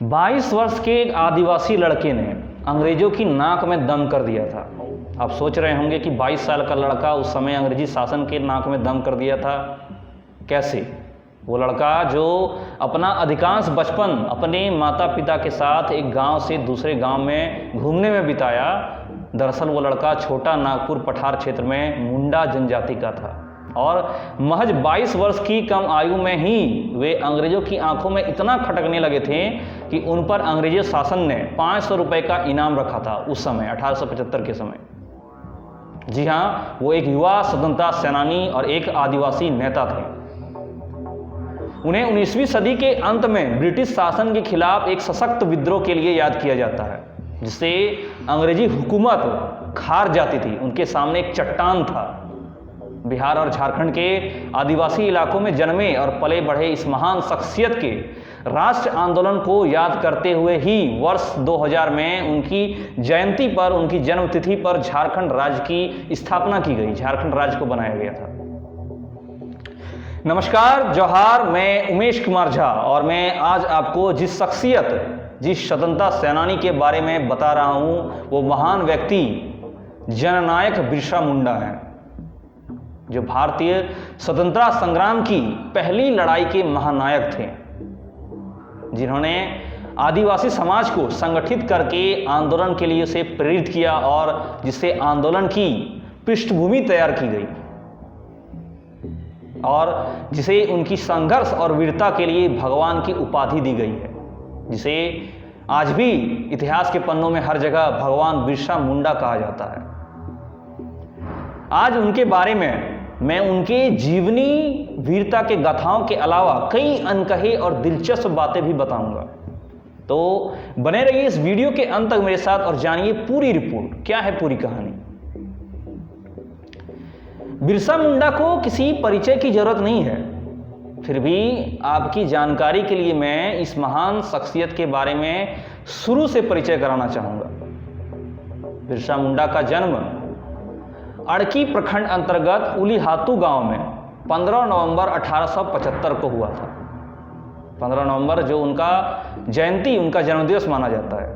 22 वर्ष के एक आदिवासी लड़के ने अंग्रेजों की नाक में दम कर दिया था। आप सोच रहे होंगे कि 22 साल का लड़का उस समय अंग्रेजी शासन के नाक में दम कर दिया था, कैसे? वो लड़का जो अपना अधिकांश बचपन अपने माता पिता के साथ एक गांव से दूसरे गांव में घूमने में बिताया, दरअसल वो लड़का छोटा नागपुर पठार क्षेत्र में मुंडा जनजाति का था और महज 22 वर्ष की कम आयु में ही वे अंग्रेजों की आंखों में इतना खटकने लगे थे कि उन पर अंग्रेजी शासन ने 500 रुपये का इनाम रखा था उस समय 1875 के समय। जी हाँ, वो एक युवा स्वतंत्रता सेनानी और एक आदिवासी नेता थे। उन्हें 19वीं सदी के अंत में ब्रिटिश शासन के खिलाफ एक सशक्त विद्रोह के लिए याद किया जाता है, जिससे अंग्रेजी हुकूमत खार जाती थी। उनके सामने एक चट्टान था। बिहार और झारखंड के आदिवासी इलाकों में जन्मे और पले बढ़े इस महान शख्सियत के राष्ट्र आंदोलन को याद करते हुए ही वर्ष 2000 में उनकी जयंती पर, उनकी जन्मतिथि पर झारखंड राज्य की स्थापना की गई, झारखंड राज्य को बनाया गया था। नमस्कार, जोहार, मैं उमेश कुमार झा और मैं आज आपको जिस शख्सियत, जिस स्वतंत्रता सेनानी के बारे में बता रहा हूं, वो महान व्यक्ति जननायक बिरसा मुंडा हैं, जो भारतीय स्वतंत्रता संग्राम की पहली लड़ाई के महानायक थे, जिन्होंने आदिवासी समाज को संगठित करके आंदोलन के लिए उसे प्रेरित किया और जिससे आंदोलन की पृष्ठभूमि तैयार की गई और जिसे उनकी संघर्ष और वीरता के लिए भगवान की उपाधि दी गई है, जिसे आज भी इतिहास के पन्नों में हर जगह भगवान बिरसा मुंडा कहा जाता है। आज उनके बारे में मैं उनके जीवनी वीरता के गाथाओं के अलावा कई अनकहे और दिलचस्प बातें भी बताऊंगा। तो बने रहिए इस वीडियो के अंत तक मेरे साथ और जानिए पूरी रिपोर्ट, क्या है पूरी कहानी। बिरसा मुंडा को किसी परिचय की जरूरत नहीं है, फिर भी आपकी जानकारी के लिए मैं इस महान शख्सियत के बारे में शुरू से परिचय कराना चाहूंगा। बिरसा मुंडा का जन्म अड़की प्रखंड अंतर्गत उलीहातू गांव में 15 नवंबर 1875 को हुआ था। 15 नवंबर जो उनका जयंती, उनका जन्मदिवस माना जाता है।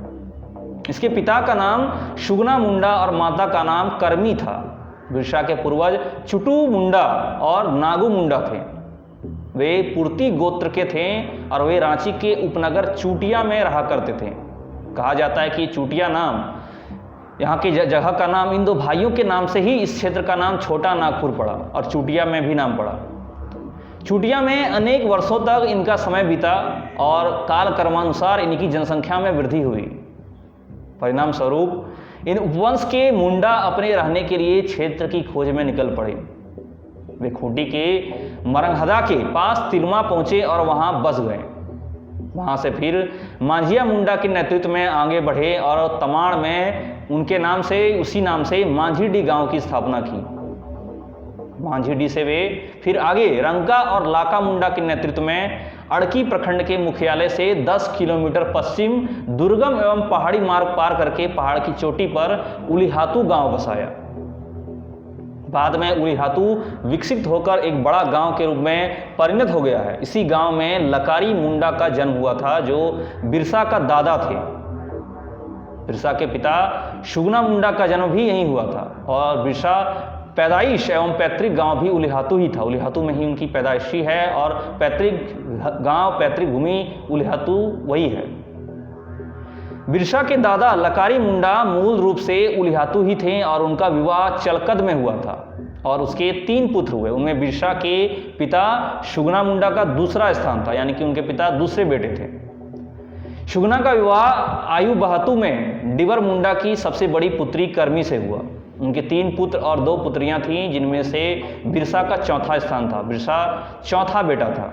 इसके पिता का नाम शुगना मुंडा और माता का नाम करमी था। बिरसा के पूर्वज चुटू मुंडा और नागू मुंडा थे। वे पुर्ती गोत्र के थे और वे रांची के उपनगर चूटिया में रहा करते थे। कहा जाता है कि चूटिया नाम, यहाँ की जगह का नाम, इन दो भाइयों के नाम से ही इस क्षेत्र का नाम छोटा नागपुर पड़ा और चूटिया में भी नाम पड़ा। चूटिया में अनेक वर्षों तक इनका समय बीता और काल क्रमानुसार इनकी जनसंख्या में वृद्धि हुई। परिणाम स्वरूप इन उपवंश के मुंडा अपने रहने के लिए क्षेत्र की खोज में निकल पड़े। वे खूंटी के मरंगहदा के पास तिलमा पहुंचे और वहां बस गए। वहां से फिर मांझिया मुंडा के नेतृत्व में आगे बढ़े और तमाड़ में उनके नाम से, उसी नाम से मांझीडी गांव की स्थापना की। मांझीडी से वे फिर आगे रंका और लाका मुंडा के नेतृत्व में अड़की प्रखंड के मुख्यालय से 10 किलोमीटर पश्चिम दुर्गम एवं पहाड़ी मार्ग पार करके पहाड़ की चोटी पर उलीहातू गांव बसाया। बाद में उलीहातू विकसित होकर एक बड़ा गांव के रूप में परिणत हो गया है। इसी गांव में लकारी मुंडा का जन्म हुआ था, जो बिरसा का दादा थे। बिरसा के पिता शुगना मुंडा का जन्म भी यहीं हुआ था और बिरसा पैदाइश एवं पैतृक गांव भी उलीहातू ही था। उलीहातू में ही उनकी पैदाइशी है और पैतृक गांव, पैतृक भूमि उलीहातू वही है। बिरसा के दादा लकारी मुंडा मूल रूप से उलीहातू ही थे और उनका विवाह चलकद में हुआ था और उसके 3 पुत्र हुए। उनमें बिरसा के पिता शुगना मुंडा का दूसरा स्थान था, यानी कि उनके पिता दूसरे बेटे थे। शुगना का विवाह आयु बहातू में डिवर मुंडा की सबसे बड़ी पुत्री करमी से हुआ। उनके 3 पुत्र और 2 पुत्रियां थीं, जिनमें से बिरसा का चौथा स्थान था। बिरसा चौथा बेटा था।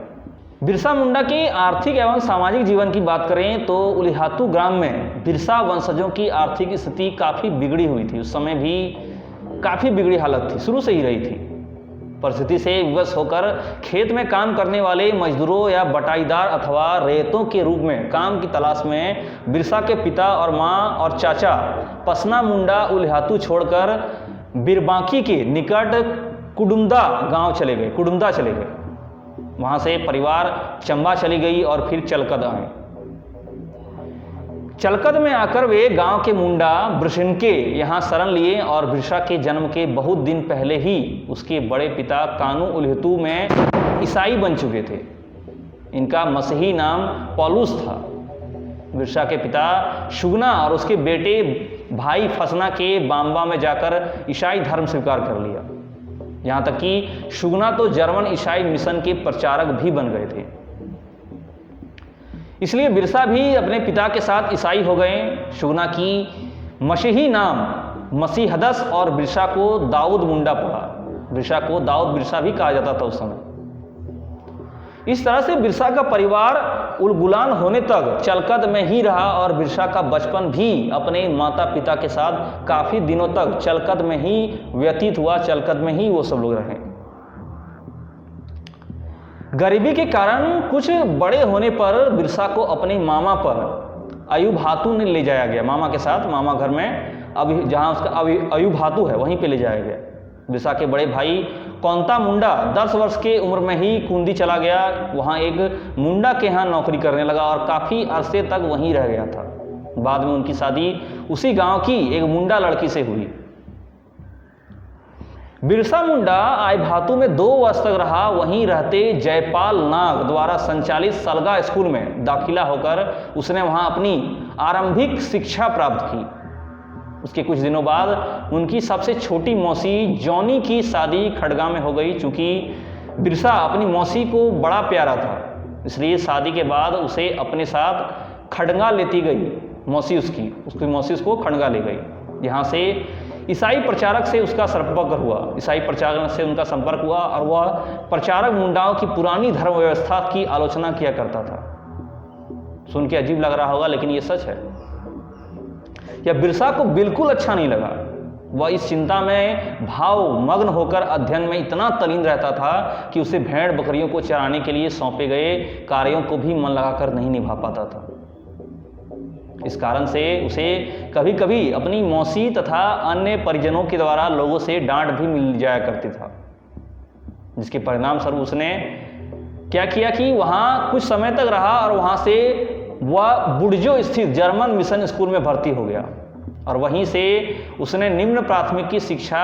बिरसा मुंडा के आर्थिक एवं सामाजिक जीवन की बात करें तो उलीहातू ग्राम में बिरसा वंशजों की आर्थिक स्थिति काफ़ी बिगड़ी हुई थी। उस समय भी काफ़ी बिगड़ी हालत थी, शुरू से ही रही थी। परिस्थिति से विवश होकर खेत में काम करने वाले मजदूरों या बटाईदार अथवा रेतों के रूप में काम की तलाश में बिरसा के पिता और माँ और चाचा पसना मुंडा उलीहातू छोड़कर बिरबांकी के निकट कुडुमदा चले गए। वहाँ से परिवार चंबा चली गई और फिर चलकद आए। चलकद में आकर वे गांव के मुंडा ब्रशिनके यहाँ शरण लिए और बिरसा के जन्म के बहुत दिन पहले ही उसके बड़े पिता कानू उल्हितू में ईसाई बन चुके थे। इनका मसीही नाम पौलुस था। बिरसा के पिता शुगना और उसके बेटे भाई फसना के बाम्बा में जाकर ईसाई धर्म स्वीकार कर लिया। यहाँ तक कि शुगना तो जर्मन ईसाई मिशन के प्रचारक भी बन गए थे। इसलिए बिरसा भी अपने पिता के साथ ईसाई हो गए। शुगना की मसीही नाम मसीहदस और बिरसा को दाऊद मुंडा पड़ा। बिरसा को दाऊद बिरसा भी कहा जाता था उस समय। इस तरह से बिरसा का परिवार उलगुलान होने तक चलकद में ही रहा और बिरसा का बचपन भी अपने माता पिता के साथ काफी दिनों तक चलकद में ही व्यतीत हुआ। चलकद में ही वो सब लोग रहे। गरीबी के कारण कुछ बड़े होने पर बिरसा को अपने मामा पर अयूब हातू ने ले जाया गया। मामा के साथ, मामा घर में अभी जहाँ उसका अयूब हातू है वहीं पे ले जाया गया। बिरसा के बड़े भाई कौंता मुंडा 10 वर्ष के उम्र में ही कुंदी चला गया। वहाँ एक मुंडा के यहाँ नौकरी करने लगा और काफ़ी अरसे तक वहीं रह गया था। बाद में उनकी शादी उसी गांव की एक मुंडा लड़की से हुई। बिरसा मुंडा आय भातू में 2 वर्ष तक रहा। वहीं रहते जयपाल नाग द्वारा संचालित सलगा स्कूल में दाखिला होकर उसने वहाँ अपनी आरंभिक शिक्षा प्राप्त की। उसके कुछ दिनों बाद उनकी सबसे छोटी मौसी जॉनी की शादी खड़गा में हो गई। चूंकि बिरसा अपनी मौसी को बड़ा प्यारा था, इसलिए शादी के बाद उसे अपने साथ खड़गा लेती गई। मौसी उसकी मौसी उसको खड़गा ले गई। यहाँ से ईसाई प्रचारक से उसका संपर्क हुआ। ईसाई प्रचारक से उनका संपर्क हुआ और वह प्रचारक मुंडाओं की पुरानी धर्म व्यवस्था की आलोचना किया करता था। सुन के अजीब लग रहा होगा, लेकिन ये सच है। यह बिरसा को बिल्कुल अच्छा नहीं लगा। वह इस चिंता में भाव मग्न होकर अध्ययन में इतना तल्लीन रहता था कि उसे भेड़ बकरियों को चराने के लिए सौंपे गए कार्यों को भी मन लगाकर नहीं निभा पाता था। इस कारण से उसे कभी कभी अपनी मौसी तथा अन्य परिजनों के द्वारा लोगों से डांट भी मिल जाया करती था, जिसके परिणाम स्वरूप उसने क्या किया कि वहाँ कुछ समय तक रहा और वहाँ से वह बुर्जो स्थित जर्मन मिशन स्कूल में भर्ती हो गया और वहीं से उसने निम्न प्राथमिक की शिक्षा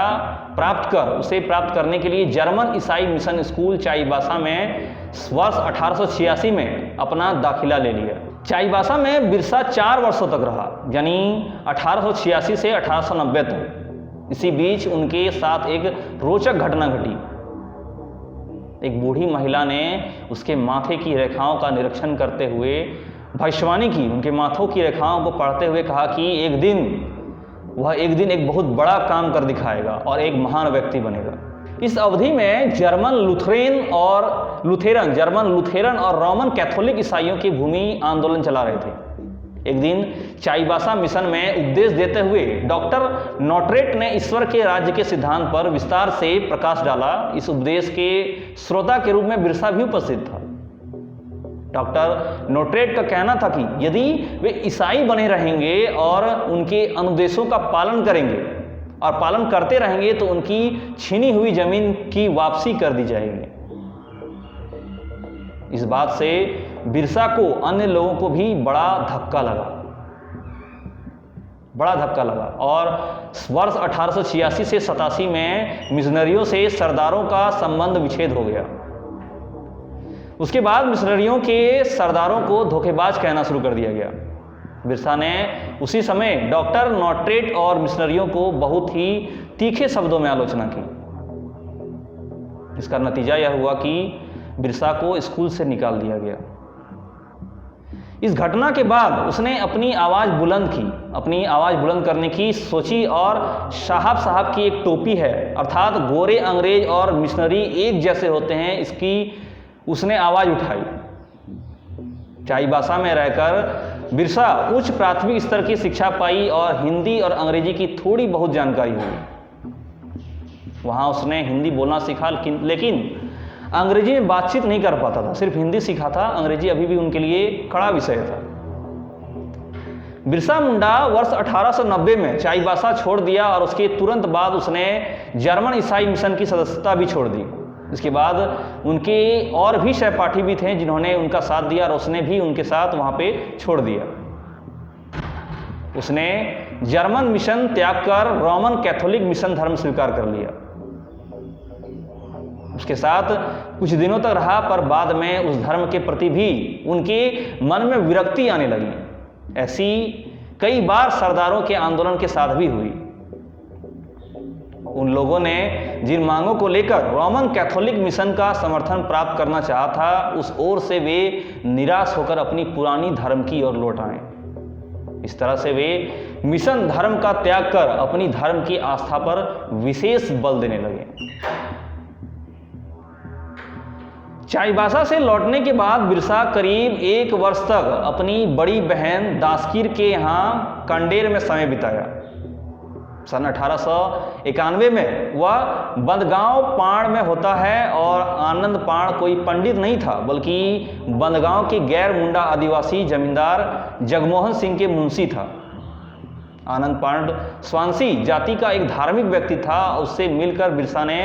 प्राप्त करने के लिए जर्मन ईसाई मिशन स्कूल चाईबासा में वर्ष 1886 में अपना दाखिला ले लिया। चाईबासा में बिरसा 4 वर्षों तक रहा, यानी 1886 से 1890 तक। इसी बीच उनके साथ एक रोचक घटना घटी। एक बूढ़ी महिला ने उसके माथे की रेखाओं का निरीक्षण करते हुए भविष्यवाणी की। उनके माथों की रेखाओं को पढ़ते हुए कहा कि एक दिन एक बहुत बड़ा काम कर दिखाएगा और एक महान व्यक्ति बनेगा। इस अवधि में जर्मन लुथेरन और रोमन कैथोलिक ईसाइयों की भूमि आंदोलन चला रहे थे। एक दिन चाईबासा मिशन में उपदेश देते हुए डॉक्टर नोटरेट ने ईश्वर के राज्य के सिद्धांत पर विस्तार से प्रकाश डाला। इस उपदेश के श्रोता के रूप में बिरसा भी उपस्थित था। डॉक्टर नोटरेट का कहना था कि यदि वे ईसाई बने रहेंगे और उनके अनुदेशों का पालन करेंगे और पालन करते रहेंगे तो उनकी छीनी हुई जमीन की वापसी कर दी जाएगी। इस बात से बिरसा को अन्य लोगों को भी बड़ा धक्का लगा और वर्ष 1886 से 87 में मिशनरियों से सरदारों का संबंध विच्छेद हो गया। उसके बाद मिशनरियों के सरदारों को धोखेबाज कहना शुरू कर दिया गया। बिरसा ने उसी समय डॉक्टर नोटरेट और मिशनरियों को बहुत ही तीखे शब्दों में आलोचना की। इसका नतीजा यह हुआ कि बिरसा को स्कूल से निकाल दिया गया। इस घटना के बाद उसने अपनी आवाज़ बुलंद करने की सोची और साहब की एक टोपी है, अर्थात गोरे अंग्रेज और मिशनरी एक जैसे होते हैं, इसकी उसने आवाज़ उठाई। चाईबासा में रहकर बिरसा उच्च प्राथमिक स्तर की शिक्षा पाई और हिंदी और अंग्रेजी की थोड़ी बहुत जानकारी हुई। वहाँ उसने हिंदी बोलना सीखा, लेकिन अंग्रेजी में बातचीत नहीं कर पाता था, सिर्फ हिंदी सीखा था। अंग्रेजी अभी भी उनके लिए कड़ा विषय था। बिरसा मुंडा वर्ष 1890 में चाईबासा छोड़ दिया और उसके तुरंत बाद उसने जर्मन ईसाई मिशन की सदस्यता भी छोड़ दी। इसके बाद उनके और भी सहपाठी भी थे जिन्होंने उनका साथ दिया और उसने भी उनके साथ वहाँ पे छोड़ दिया। उसने जर्मन मिशन त्याग कर रोमन कैथोलिक मिशन धर्म स्वीकार कर लिया। उसके साथ कुछ दिनों तक रहा, पर बाद में उस धर्म के प्रति भी उनके मन में विरक्ति आने लगी। ऐसी कई बार सरदारों के आंदोलन के साथ भी हुई। उन लोगों ने जिन मांगों को लेकर रोमन कैथोलिक मिशन का समर्थन प्राप्त करना चाहा था, उस ओर से वे निराश होकर अपनी पुरानी धर्म की ओर लौट आए। इस तरह से वे मिशन धर्म का त्याग कर अपनी धर्म की आस्था पर विशेष बल देने लगे। चाईबासा से लौटने के बाद बिरसा करीब 1 वर्ष तक अपनी बड़ी बहन दासकीर के यहाँ कंडेर में समय बिताया। सन 1891 में वह बंदगांव पाण में होता है, और आनंद पाण कोई पंडित नहीं था, बल्कि बंदगांव के गैर मुंडा आदिवासी जमींदार जगमोहन सिंह के मुंशी था। आनंद पांड स्वांसी जाति का एक धार्मिक व्यक्ति था। उससे मिलकर बिरसा ने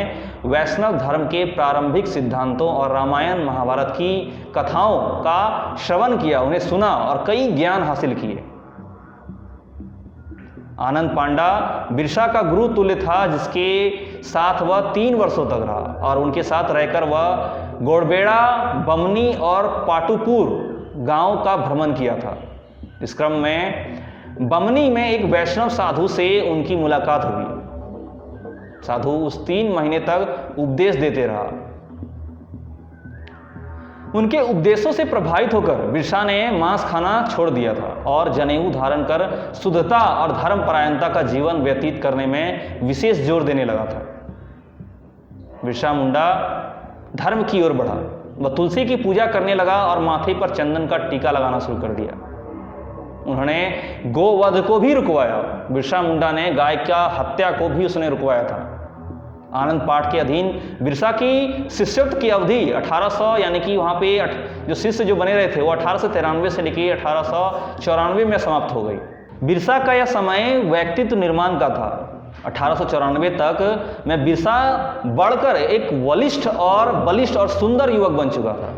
वैष्णव धर्म के प्रारंभिक सिद्धांतों और रामायण महाभारत की कथाओं का श्रवण किया, उन्हें सुना और कई ज्ञान हासिल किए। आनंद पांडा बिरसा का गुरु तुल्य था, जिसके साथ वह 3 वर्षों तक रहा, और उनके साथ रहकर वह गोड़बेड़ा, बमनी और पाटुपुर गांव का भ्रमण किया था। इस क्रम में बमनी में एक वैष्णव साधु से उनकी मुलाकात हुई। साधु उस 3 महीने तक उपदेश देते रहा। उनके उपदेशों से प्रभावित होकर बिरसा ने मांस खाना छोड़ दिया था और जनेऊ धारण कर शुद्धता और धर्मपरायणता का जीवन व्यतीत करने में विशेष जोर देने लगा था। बिरसा मुंडा धर्म की ओर बढ़ा। वह तुलसी की पूजा करने लगा और माथे पर चंदन का टीका लगाना शुरू कर दिया। उन्होंने गोवध को भी रुकवाया। बिरसा मुंडा ने गाय का हत्या को भी उसने रुकवाया था। आनंद पाठ के अधीन बिरसा की शिष्यत्व की अवधि 1800 यानी कि वहाँ पे जो शिष्य जो बने रहे थे वो 1893 से लेकर 1894 में समाप्त हो गई। बिरसा का यह समय व्यक्तित्व निर्माण का था। 1894 तक में बिरसा बढ़कर एक बलिष्ठ और सुंदर युवक बन चुका था।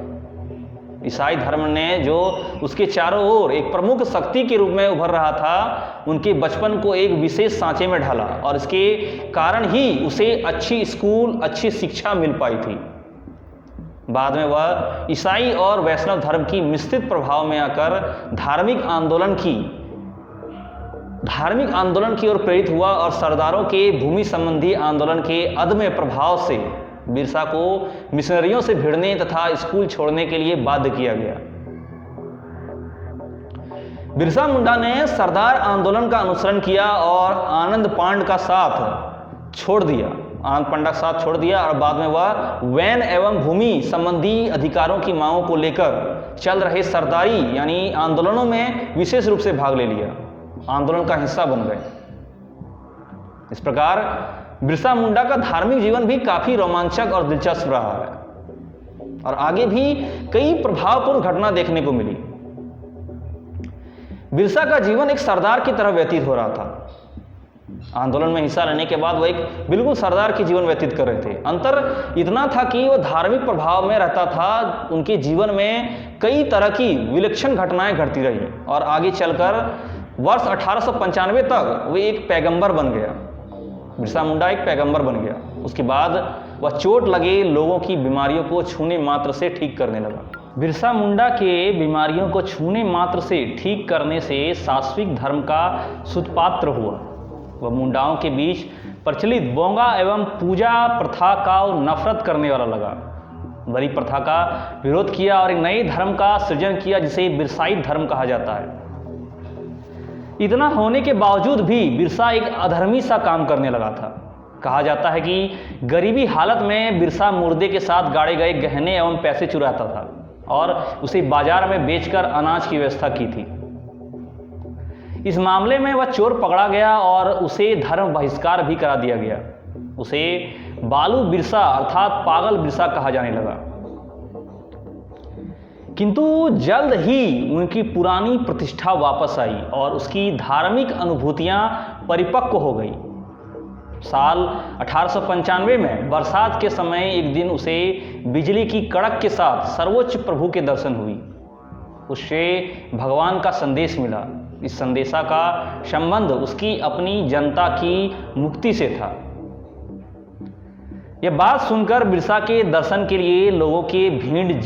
ईसाई धर्म ने जो उसके चारों ओर एक प्रमुख शक्ति के रूप में उभर रहा था, उनके बचपन को एक विशेष सांचे में ढाला और इसके कारण ही उसे अच्छी स्कूल, अच्छी शिक्षा मिल पाई थी। बाद में वह ईसाई और वैष्णव धर्म की मिश्रित प्रभाव में आकर धार्मिक आंदोलन की ओर प्रेरित हुआ और सरदारों के भूमि संबंधी आंदोलन के अदम्य प्रभाव से बिरसा को मिशनरियों से भिड़ने तथा स्कूल छोड़ने के लिए बाध्य किया गया। बिरसा मुंडा ने सरदार आंदोलन का अनुसरण किया और आनंद पांड का साथ छोड़ दिया और बाद में वह वैन एवं भूमि संबंधी अधिकारों की मांगों को लेकर चल रहे सरदारी यानी आंदोलनों में विशेष रूप से भाग ले लिया, आंदोलन का हिस्सा बन गए। इस प्रकार बिरसा मुंडा का धार्मिक जीवन भी काफी रोमांचक और दिलचस्प रहा है और आगे भी कई प्रभावपूर्ण घटना देखने को मिली। बिरसा का जीवन एक सरदार की तरह व्यतीत हो रहा था। आंदोलन में हिस्सा लेने के बाद वह एक बिल्कुल सरदार की जीवन व्यतीत कर रहे थे। अंतर इतना था कि वह धार्मिक प्रभाव में रहता था। उनके जीवन में कई तरह की विलक्षण घटनाएं घटती रही और आगे चलकर वर्ष 1895 तक वे एक पैगंबर बन गया। बिरसा मुंडा एक पैगंबर बन गया। उसके बाद वह चोट लगे लोगों की बीमारियों को छूने मात्र से ठीक करने लगा। बिरसा मुंडा के बीमारियों को छूने मात्र से ठीक करने से सात्विक धर्म का सुतपात्र हुआ। वह मुंडाओं के बीच प्रचलित बोंगा एवं पूजा प्रथा का नफरत करने वाला लगा। बड़ी प्रथा का विरोध किया और एक नए धर्म का सृजन किया जिसे बिरसाई धर्म कहा जाता है। इतना होने के बावजूद भी बिरसा एक अधर्मी सा काम करने लगा था। कहा जाता है कि गरीबी हालत में बिरसा मुर्दे के साथ गाड़े गए गहने एवं पैसे चुराता था और उसे बाजार में बेचकर अनाज की व्यवस्था की थी। इस मामले में वह चोर पकड़ा गया और उसे धर्म बहिष्कार भी करा दिया गया। उसे बालू बिरसा अर्थात पागल बिरसा कहा जाने लगा। किंतु जल्द ही उनकी पुरानी प्रतिष्ठा वापस आई और उसकी धार्मिक अनुभूतियां परिपक्व हो गई। साल 1895 में बरसात के समय एक दिन उसे बिजली की कड़क के साथ सर्वोच्च प्रभु के दर्शन हुई। उससे भगवान का संदेश मिला। इस संदेशा का संबंध उसकी अपनी जनता की मुक्ति से था। यह बात सुनकर बिरसा के दर्शन के लिए लोगों की भीड़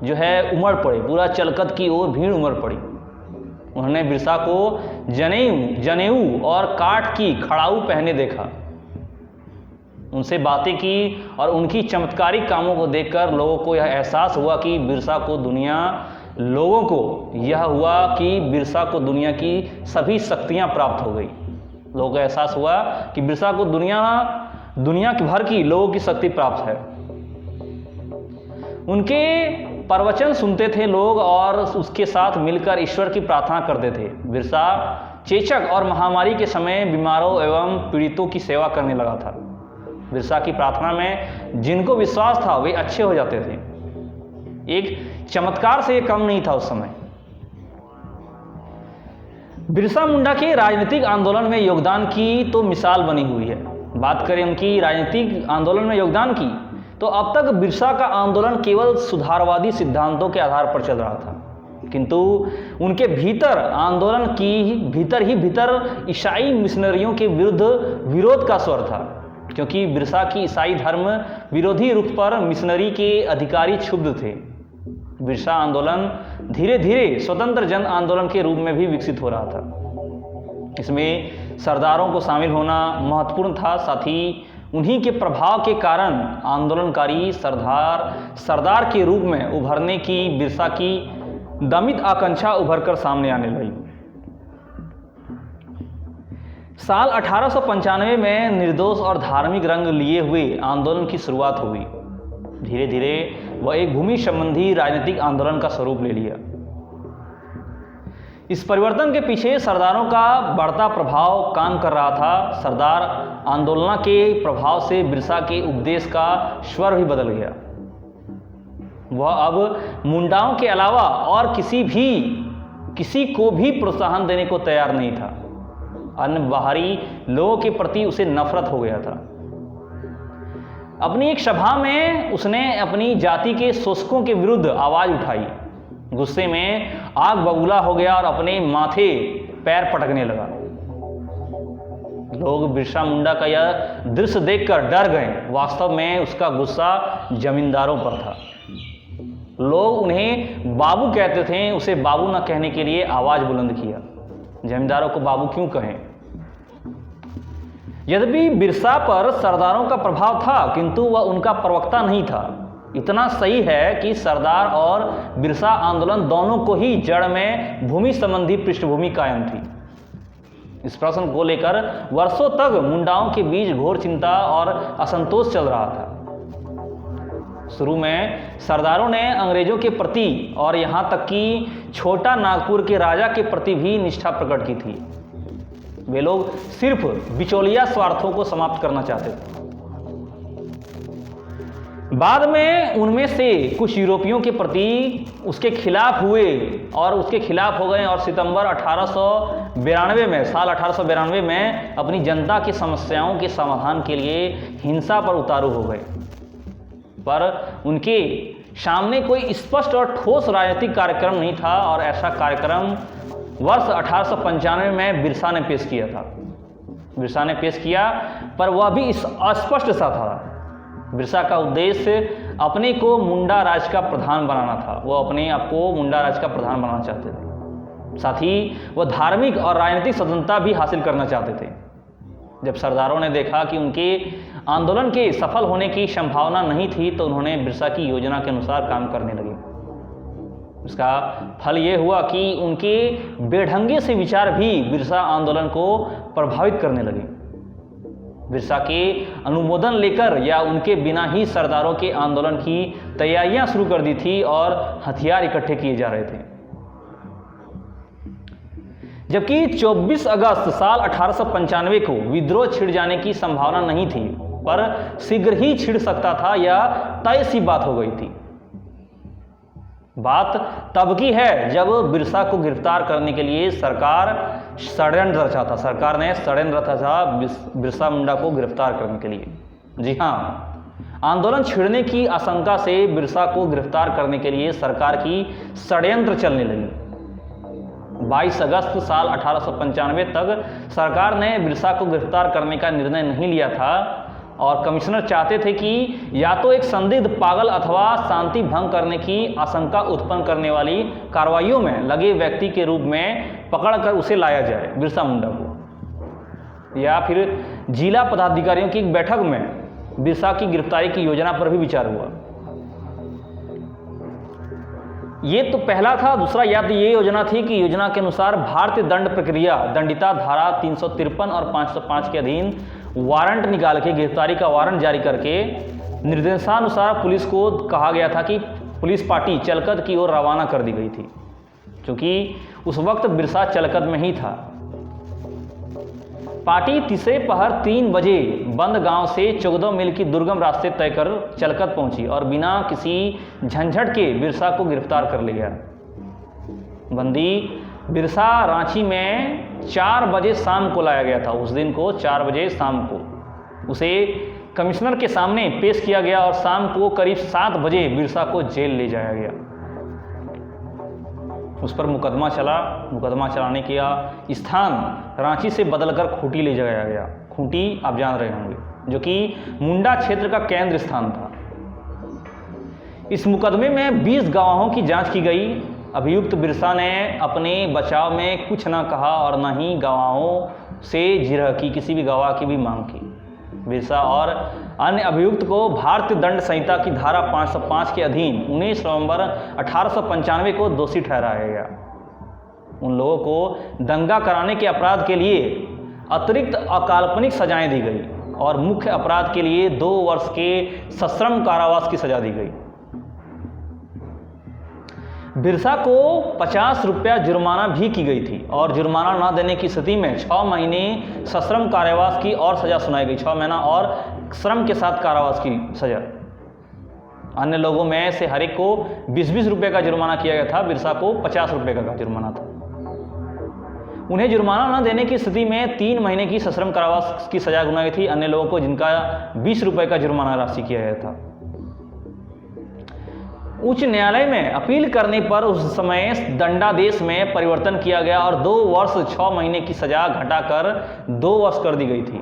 जो है उमड़ पड़े, पूरा चलकत की ओर भीड़ उमड़ पड़ी। उन्होंने बिरसा को जनेऊ और काठ की खड़ाऊ पहने देखा, उनसे बातें की और उनकी चमत्कारिक कामों को देखकर लोगों को यह एहसास हुआ कि बिरसा को दुनिया की सभी शक्तियां प्राप्त हो गई। लोगों को एहसास हुआ कि बिरसा को दुनिया भर की लोगों की शक्ति प्राप्त है। उनके प्रवचन सुनते थे लोग और उसके साथ मिलकर ईश्वर की प्रार्थना करते थे। बिरसा चेचक और महामारी के समय बीमारों एवं पीड़ितों की सेवा करने लगा था। बिरसा की प्रार्थना में जिनको विश्वास था वे अच्छे हो जाते थे। एक चमत्कार से कम नहीं था उस समय। बिरसा मुंडा के राजनीतिक आंदोलन में योगदान की तो मिसाल बनी हुई है। बात करें उनकी राजनीतिक आंदोलन में योगदान की, तो अब तक बिरसा का आंदोलन केवल सुधारवादी सिद्धांतों के आधार पर चल रहा था, किंतु उनके भीतर आंदोलन की भीतर ईसाई मिशनरियों के विरुद्ध विरोध का स्वर था, क्योंकि बिरसा की ईसाई धर्म विरोधी रुख पर मिशनरी के अधिकारी क्षुब्ध थे। बिरसा आंदोलन धीरे धीरे स्वतंत्र जन आंदोलन के रूप में भी विकसित हो रहा था। इसमें सरदारों को शामिल होना महत्वपूर्ण था। साथ ही उन्हीं के प्रभाव के कारण आंदोलनकारी सरदार के रूप में उभरने की बिरसा की दमित आकांक्षा उभरकर सामने आने लगी। साल 1895 में निर्दोष और धार्मिक रंग लिए हुए आंदोलन की शुरुआत हुई। धीरे धीरे वह एक भूमि संबंधी राजनीतिक आंदोलन का स्वरूप ले लिया। इस परिवर्तन के पीछे सरदारों का बढ़ता प्रभाव काम कर रहा था। सरदार आंदोलन के प्रभाव से बिरसा के उपदेश का स्वर भी बदल गया। वह अब मुंडाओं के अलावा और किसी को भी प्रोत्साहन देने को तैयार नहीं था। अन्य बाहरी लोगों के प्रति उसे नफरत हो गया था। अपनी एक सभा में उसने अपनी जाति के शोषकों के विरुद्ध आवाज उठाई। गुस्से में आग बबूला हो गया और अपने माथे पैर पटकने लगा। लोग बिरसा मुंडा का यह दृश्य देखकर डर गए। वास्तव में उसका गुस्सा जमींदारों पर था। लोग उन्हें बाबू कहते थे। उसे बाबू न कहने के लिए आवाज बुलंद किया। जमींदारों को बाबू क्यों कहें? यद्यपि बिरसा पर सरदारों का प्रभाव था, किंतु वह उनका प्रवक्ता नहीं था। इतना सही है कि सरदार और बिरसा आंदोलन दोनों को ही जड़ में भूमि संबंधी पृष्ठभूमि कायम थी। इस प्रश्न को लेकर वर्षों तक मुंडाओं के बीच घोर चिंता और असंतोष चल रहा था। शुरू में सरदारों ने अंग्रेजों के प्रति और यहां तक कि छोटा नागपुर के राजा के प्रति भी निष्ठा प्रकट की थी। वे लोग सिर्फ बिचौलिया स्वार्थों को समाप्त करना चाहते थे। बाद में उनमें से कुछ यूरोपियों के प्रति उसके खिलाफ हुए और उसके खिलाफ हो गए और सितंबर 1892 में अपनी जनता की समस्याओं के समाधान के लिए हिंसा पर उतारू हो गए। पर उनके सामने कोई स्पष्ट और ठोस राजनीतिक कार्यक्रम नहीं था और ऐसा कार्यक्रम वर्ष 1895 में बिरसा ने पेश किया था। बिरसा ने पेश किया, पर वह भी अस्पष्ट सा था। बिरसा का उद्देश्य अपने को मुंडा राज का प्रधान बनाना था। वो अपने आप को मुंडा राज का प्रधान बनाना चाहते थे। साथ ही वह धार्मिक और राजनीतिक स्वतंत्रता भी हासिल करना चाहते थे। जब सरदारों ने देखा कि उनके आंदोलन के सफल होने की संभावना नहीं थी, तो उन्होंने बिरसा की योजना के अनुसार काम करने लगे। इसका फल ये हुआ कि उनके बेढंगे से विचार भी बिरसा आंदोलन को प्रभावित करने लगे। बिरसा के अनुमोदन लेकर या उनके बिना ही सरदारों के आंदोलन की तैयारियां शुरू कर दी थी और हथियार इकट्ठे किए जा रहे थे। जबकि 24 अगस्त साल 1895 को विद्रोह छिड़ जाने की संभावना नहीं थी, पर शीघ्र ही छिड़ सकता था, यह तय सी बात हो गई थी। बात तब की है जब बिरसा को गिरफ्तार करने के लिए सरकार षड्यंत्र रचा था। सरकार ने षड्यंत्र रचा था बिरसा मुंडा को गिरफ्तार करने के लिए। जी हाँ, आंदोलन छिड़ने की आशंका से बिरसा को गिरफ्तार करने के लिए सरकार की षड्यंत्र चलने लगी। 22 अगस्त साल 1895 तक सरकार ने बिरसा को गिरफ्तार करने का निर्णय नहीं लिया था और कमिश्नर चाहते थे कि या तो एक संदिग्ध पागल अथवा शांति भंग करने की आशंका उत्पन्न करने वाली कार्रवाइयों में लगे व्यक्ति के रूप में पकड़कर उसे लाया जाए बिरसा मुंडा को, या फिर जिला पदाधिकारियों की एक बैठक में बिरसा की गिरफ्तारी की योजना पर भी विचार हुआ। ये तो पहला था। दूसरा या तो ये योजना थी कि योजना के अनुसार भारतीय दंड प्रक्रिया दंडिता धारा 353 और 505 के अधीन वारंट निकाल के गिरफ्तारी का वारंट जारी करके निर्देशानुसार पुलिस को कहा गया था कि पुलिस पार्टी चलकत की ओर रवाना कर दी गई थी, क्योंकि उस वक्त बिरसा चलकत में ही था। पार्टी तीसरे पहर 3 बजे बंद गांव से 14 मील की दुर्गम रास्ते तय कर चलकत पहुंची और बिना किसी झंझट के बिरसा को गिरफ्तार कर लिया। बंदी बिरसा रांची में 4 बजे शाम को लाया गया था। उस दिन को 4 बजे शाम को उसे कमिश्नर के सामने पेश किया गया और शाम को करीब 7 बजे बिरसा को जेल ले जाया गया। उस पर मुकदमा चला। मुकदमा चलाने का स्थान रांची से बदलकर खूंटी ले जाया गया। खूंटी आप जान रहे होंगे, जो कि मुंडा क्षेत्र का केंद्र स्थान था। इस मुकदमे में 20 गवाहों की जांच की गई। अभियुक्त बिरसा ने अपने बचाव में कुछ न कहा और न ही गवाहों से जिरह की, किसी भी गवाह की भी मांग की। बिरसा और अन्य अभियुक्त को भारतीय दंड संहिता की धारा 505 के अधीन 19 नवंबर 1895 को दोषी ठहराया गया। उन लोगों को दंगा कराने के अपराध के लिए अतिरिक्त अकाल्पनिक सजाएं दी गई और मुख्य अपराध के लिए 2 वर्ष के सश्रम कारावास की सजा दी गई। बिरसा को 50 रुपया जुर्माना भी की गई थी और जुर्माना न देने की स्थिति में 6 महीने सश्रम कारावास की और सजा सुनाई गई। 6 महीना और श्रम के साथ कारावास की सजा। अन्य लोगों में से हर एक को 20-20 रुपये का जुर्माना किया गया था। बिरसा को 50 रुपये का जुर्माना था। उन्हें जुर्माना न देने की स्थिति में 3 महीने की सश्रम कारावास की सजा सुनाई थी। अन्य लोगों को जिनका 20 रुपये का जुर्माना राशि किया गया था। उच्च न्यायालय में अपील करने पर उस समय दंडादेश में परिवर्तन किया गया और 2 वर्ष 6 महीने की सजा घटाकर 2 वर्ष कर दी गई थी।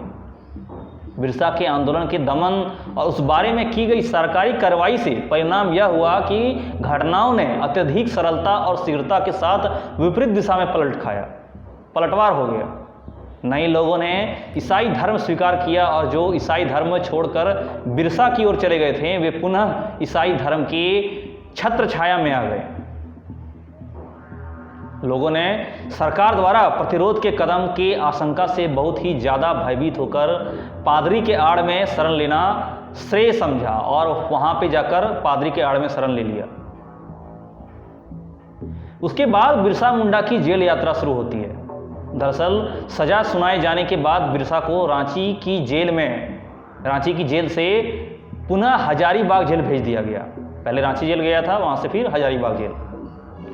बिरसा के आंदोलन के दमन और उस बारे में की गई सरकारी कार्रवाई से परिणाम यह हुआ कि घटनाओं ने अत्यधिक सरलता और शीघ्रता के साथ विपरीत दिशा में पलटवार हो गया। नए लोगों ने ईसाई धर्म स्वीकार किया और जो ईसाई धर्म छोड़कर बिरसा की ओर चले गए थे वे पुनः ईसाई धर्म की छत्र छाया में आ गए। लोगों ने सरकार द्वारा प्रतिरोध के कदम की आशंका से बहुत ही ज़्यादा भयभीत होकर पादरी के आड़ में शरण लेना श्रेय समझा और वहाँ पे जाकर पादरी के आड़ में शरण ले लिया। उसके बाद बिरसा मुंडा की जेल यात्रा शुरू होती है। दरअसल सजा सुनाए जाने के बाद बिरसा को रांची की जेल से पुनः हजारीबाग जेल भेज दिया गया। पहले रांची जेल गया था, वहाँ से फिर हजारीबाग जेल।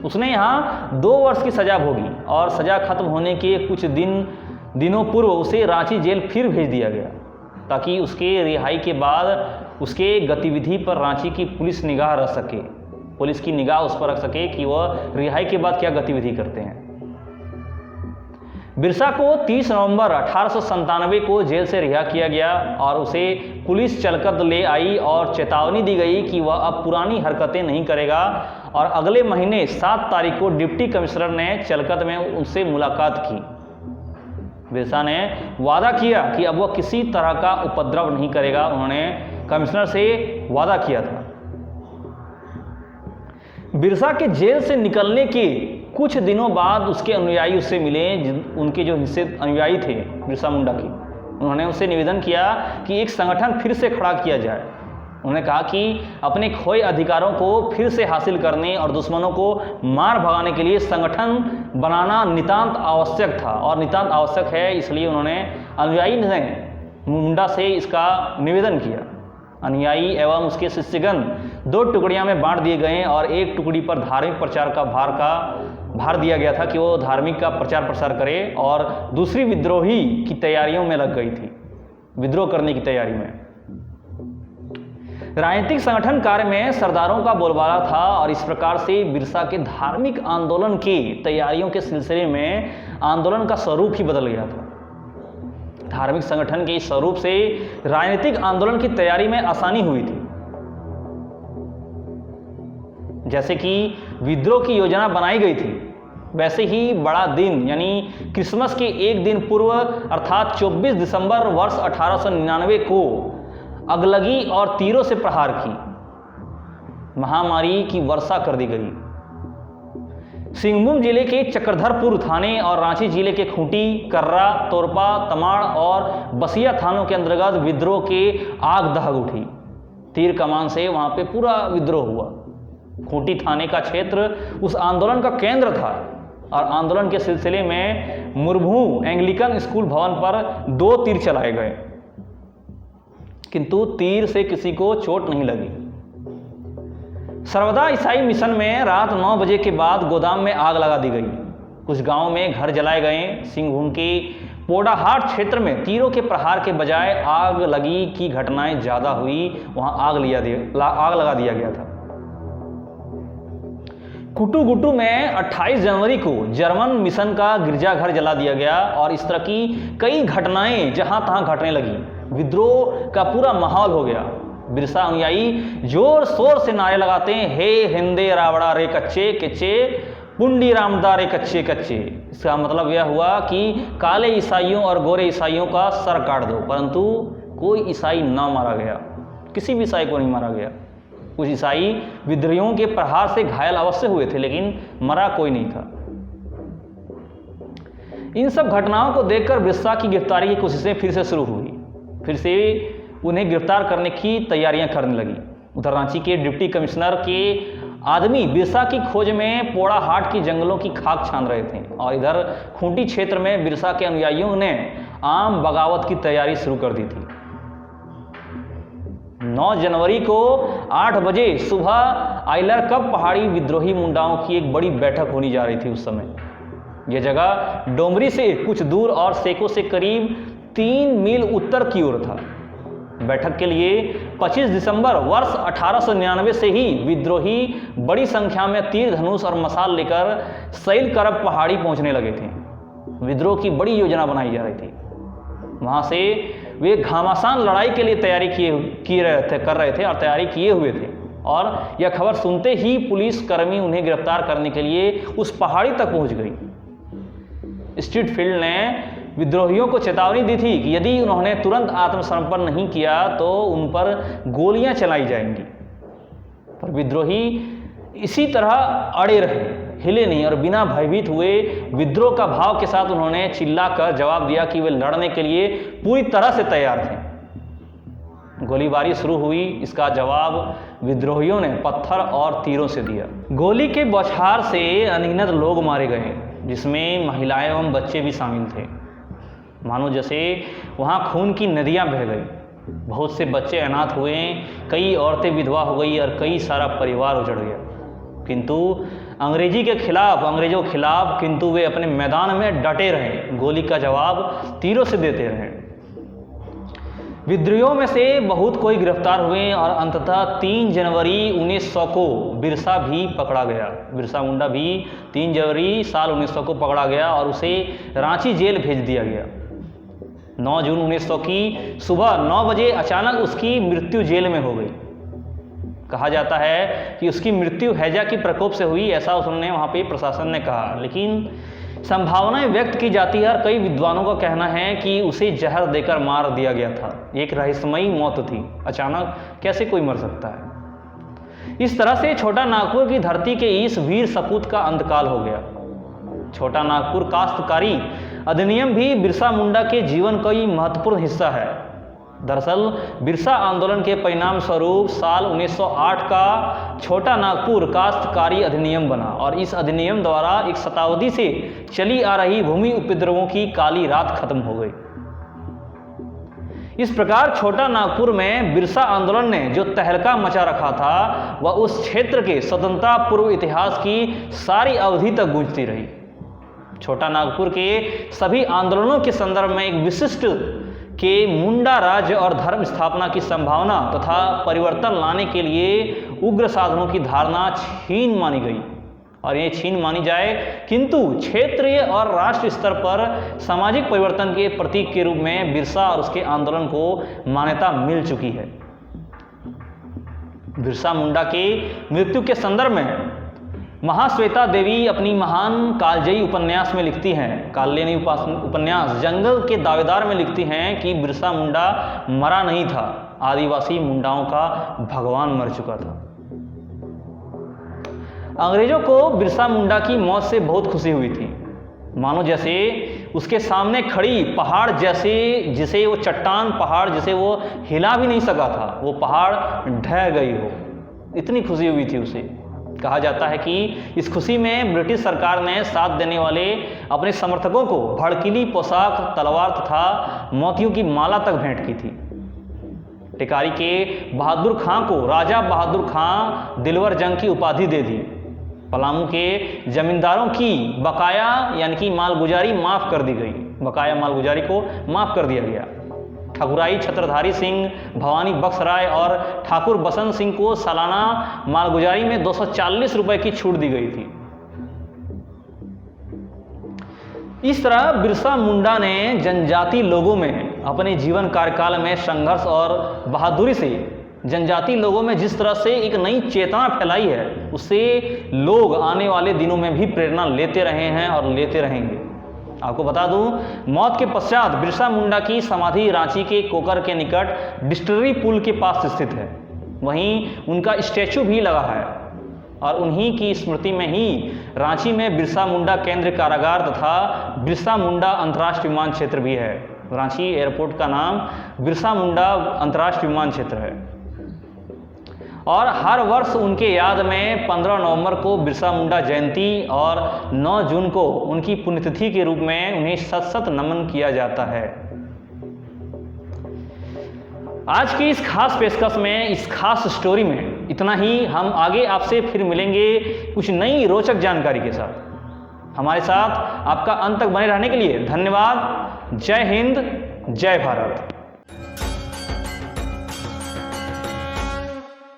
उसने यहाँ 2 वर्ष की सजा भोगी और सजा खत्म होने के कुछ दिनों पूर्व उसे रांची जेल फिर भेज दिया गया ताकि उसके रिहाई के बाद उसके गतिविधि पर रांची की पुलिस निगाह रख सके। पुलिस की निगाह उस पर रख सके कि वह रिहाई के बाद क्या गतिविधि करते हैं। बिरसा को 30 नवंबर 1897 को जेल से रिहा किया गया और उसे पुलिस चलकत ले आई और चेतावनी दी गई कि वह अब पुरानी हरकतें नहीं करेगा। और अगले महीने 7 तारीख को डिप्टी कमिश्नर ने चलकत में उनसे मुलाकात की। बिरसा ने वादा किया कि अब वह किसी तरह का उपद्रव नहीं करेगा। उन्होंने कमिश्नर से वादा किया था। बिरसा के जेल से निकलने के कुछ दिनों बाद उसके अनुयायी उससे मिले। उनके जो हिस्से अनुयायी थे बिरसा मुंडा की, उन्होंने उससे निवेदन किया कि एक संगठन फिर से खड़ा किया जाए। उन्होंने कहा कि अपने खोए अधिकारों को फिर से हासिल करने और दुश्मनों को मार भगाने के लिए संगठन बनाना नितांत आवश्यक था और नितांत आवश्यक है। इसलिए उन्होंने अनुयायी ने मुंडा से इसका निवेदन किया। अनुयायी एवं उसके शिष्यगण 2 टुकड़ियां में बांट दिए गए और एक टुकड़ी पर धार्मिक प्रचार का भार दिया गया था कि वो धार्मिक का प्रचार प्रसार करे और दूसरी विद्रोही की तैयारियों में लग गई थी, विद्रोह करने की तैयारी में। राजनीतिक संगठन कार्य में सरदारों का बोलबाला था और इस प्रकार से बिरसा के धार्मिक आंदोलन की तैयारियों के सिलसिले में आंदोलन का स्वरूप ही बदल गया था। धार्मिक संगठन के इस स्वरूप से राजनीतिक आंदोलन की तैयारी में आसानी हुई थी। जैसे कि विद्रोह की योजना बनाई गई थी, वैसे ही बड़ा दिन यानी क्रिसमस के एक दिन पूर्व अर्थात 24 दिसंबर वर्ष 1899 को अगलगी और तीरों से प्रहार की महामारी की वर्षा कर दी गई। सिंहभूम जिले के चक्रधरपुर थाने और रांची जिले के खूंटी, कर्रा, तोरपा, तमाड़ और बसिया थानों के अंतर्गत विद्रोह के आग दहक उठी। तीर कमान से वहां पे पूरा विद्रोह हुआ। खूंटी थाने का क्षेत्र उस आंदोलन का केंद्र था और आंदोलन के सिलसिले में मुरभू एंग्लिकन स्कूल भवन पर 2 तीर चलाए गए, किंतु तीर से किसी को चोट नहीं लगी। सर्वदा ईसाई मिशन में रात 9 बजे के बाद गोदाम में आग लगा दी गई। कुछ गांवों में घर जलाए गए। सिंहभूम के पोडाहाट क्षेत्र में तीरों के प्रहार के बजाय आग लगी की घटनाएं ज्यादा हुई। वहां आग लगा दिया गया था। कुटुगुटु में 28 जनवरी को जर्मन मिशन का गिरजाघर जला दिया गया और इस तरह की कई घटनाएं जहां तहां घटने लगी। विद्रोह का पूरा माहौल हो गया। बिरसा अनुयायी जोर शोर से नारे लगाते हैं, हे हिंदे रावड़ा रे कच्चे कच्चे, पुंडी रामदा रे कच्चे कच्चे। इसका मतलब यह हुआ कि काले ईसाइयों और गोरे ईसाइयों का सर काट दो, परंतु कोई ईसाई ना मारा गया, किसी भी ईसाई को नहीं मारा गया। कुछ ईसाई विद्रोहियों के प्रहार से घायल अवश्य हुए थे, लेकिन मरा कोई नहीं था। इन सब घटनाओं को देखकर बिरसा की गिरफ्तारी की कोशिशें फिर से शुरू हुई। फिर से उन्हें गिरफ्तार करने की तैयारियां करने लगी। उधर रांची के डिप्टी कमिश्नर के आदमी बिरसा की खोज में पोड़ाहाट की जंगलों की खाक छान रहे थे और इधर खूंटी क्षेत्र में बिरसा के अनुयायियों ने आम बगावत की तैयारी शुरू कर दी थी। 9 जनवरी को 8 बजे सुबह आइलर कप पहाड़ी विद्रोही मुंडाओं की एक बड़ी बैठक होने जा रही थी। उस समय यह जगह डोमरी से कुछ दूर और सेको से करीब 3 मील उत्तर की ओर था। बैठक के लिए 25 दिसंबर वर्ष 1899 से ही विद्रोही बड़ी संख्या में तीर धनुष और मसाल लेकर सैल करब पहाड़ी पहुंचने लगे थे। विद्रोह की बड़ी योजना बनाई जा रही थी। वहां से वे घमासान लड़ाई के लिए तैयारी कर रहे थे और तैयारी किए हुए थे। और यह खबर सुनते ही पुलिस कर्मी उन्हें गिरफ्तार करने के लिए उस पहाड़ी तक पहुंच गई। स्ट्रीटफील्ड ने विद्रोहियों को चेतावनी दी थी कि यदि उन्होंने तुरंत आत्मसमर्पण नहीं किया तो उन पर गोलियां चलाई जाएंगी। पर विद्रोही इसी तरह अड़े रहे, हिले नहीं और बिना भयभीत हुए विद्रोह का भाव के साथ उन्होंने चिल्लाकर जवाब दिया कि वे लड़ने के लिए पूरी तरह से तैयार थे। गोलीबारी शुरू हुई। इसका जवाब विद्रोहियों ने पत्थर और तीरों से दिया। गोली के बौछार से अनगिनत लोग मारे गए, जिसमें महिलाएं एवं बच्चे भी शामिल थे। मानो जैसे वहां खून की नदियां बह गई। बहुत से बच्चे अनाथ हुए, कई औरतें विधवा हो गई और कई सारा परिवार उजड़ गया। किंतु अंग्रेजों के खिलाफ किंतु वे अपने मैदान में डटे रहे, गोली का जवाब तीरों से देते रहे। विद्रोहियों में से बहुत कोई गिरफ्तार हुए और अंततः 3 जनवरी 1900 को बिरसा भी पकड़ा गया। बिरसा मुंडा भी 3 जनवरी साल 1900 को पकड़ा गया और उसे रांची जेल भेज दिया गया। 9 जून 1900 की सुबह 9 बजे अचानक उसकी मृत्यु जेल में हो गई। कहा जाता है कि उसकी मृत्यु हैजा की प्रकोप से हुई, ऐसा उसने वहाँ पे प्रशासन ने कहा। लेकिन संभावनाएं व्यक्त की जाती है और कई विद्वानों का कहना है कि उसे जहर देकर मार दिया गया था। एक रहस्यमयी मौत थी, अचानक कैसे कोई मर सकता है। इस तरह से छोटा नागपुर की धरती के इस वीर सपूत का अंतकाल हो गया। छोटा नागपुर काश्तकारी अधिनियम भी बिरसा मुंडा के जीवन का ही महत्वपूर्ण हिस्सा है। दरअसल बिरसा आंदोलन के परिणाम स्वरूप साल 1908 का छोटा नागपुर काश्तकारी अधिनियम बना और इस अधिनियम द्वारा एक शताब्दी से चली आ रही भूमि उपद्रवों की काली रात खत्म हो गई। इस प्रकार छोटा नागपुर में बिरसा आंदोलन ने जो तहलका मचा रखा था वह उस क्षेत्र के स्वतंत्रता पूर्व इतिहास की सारी अवधि तक गूंजती रही। छोटा नागपुर के सभी आंदोलनों के संदर्भ में एक विशिष्ट कि मुंडा राज्य और धर्म स्थापना की संभावना तथा परिवर्तन लाने के लिए उग्र साधनों की धारणा छीन मानी गई और ये छीन मानी जाए, किंतु क्षेत्रीय और राष्ट्र स्तर पर सामाजिक परिवर्तन के प्रतीक के रूप में बिरसा और उसके आंदोलन को मान्यता मिल चुकी है। बिरसा मुंडा की मृत्यु के संदर्भ में महाश्वेता देवी अपनी महान कालजयी उपन्यास में लिखती हैं, काल्यायनी उपन्यास जंगल के दावेदार में लिखती हैं कि बिरसा मुंडा मरा नहीं था, आदिवासी मुंडाओं का भगवान मर चुका था। अंग्रेजों को बिरसा मुंडा की मौत से बहुत खुशी हुई थी, मानो जैसे उसके सामने खड़ी पहाड़ जैसे, जिसे वो चट्टान पहाड़ जिसे वो हिला भी नहीं सका था, वो पहाड़ ढह गई हो, इतनी खुशी हुई थी उसे। कहा जाता है कि इस खुशी में ब्रिटिश सरकार ने साथ देने वाले अपने समर्थकों को भड़कीली पोशाक, तलवार तथा मोतियों की माला तक भेंट की थी। टिकारी के बहादुर खां को राजा बहादुर खां दिलवर जंग की उपाधि दे दी। पलामू के जमींदारों की बकाया यानी कि मालगुजारी माफ कर दी गई, बकाया मालगुजारी को माफ कर दिया गया। ठकुराई छत्रधारी सिंह, भवानी बख्शराय और ठाकुर बसंत सिंह को सालाना मालगुजारी में 240 रुपए की छूट दी गई थी। इस तरह बिरसा मुंडा ने जनजाति लोगों में अपने जीवन कार्यकाल में संघर्ष और बहादुरी से जनजाति लोगों में जिस तरह से एक नई चेतना फैलाई है, उससे लोग आने वाले दिनों में भी प्रेरणा लेते रहे हैं और लेते रहेंगे। आपको बता दूं, मौत के पश्चात बिरसा मुंडा की समाधि रांची के कोकर के निकट डिस्टिलरी पुल के पास स्थित है। वहीं उनका स्टैचू भी लगा है और उन्हीं की स्मृति में ही रांची में बिरसा मुंडा केंद्र कारागार तथा बिरसा मुंडा अंतर्राष्ट्रीय विमान क्षेत्र भी है। रांची एयरपोर्ट का नाम बिरसा मुंडा अंतर्राष्ट्रीय विमान क्षेत्र है और हर वर्ष उनके याद में 15 नवंबर को बिरसा मुंडा जयंती और 9 जून को उनकी पुण्यतिथि के रूप में उन्हें सत नमन किया जाता है। आज की इस खास पेशकश में, इस खास स्टोरी में इतना ही। हम आगे आपसे फिर मिलेंगे कुछ नई रोचक जानकारी के साथ। हमारे साथ आपका अंत तक बने रहने के लिए धन्यवाद। जय हिंद, जय भारत।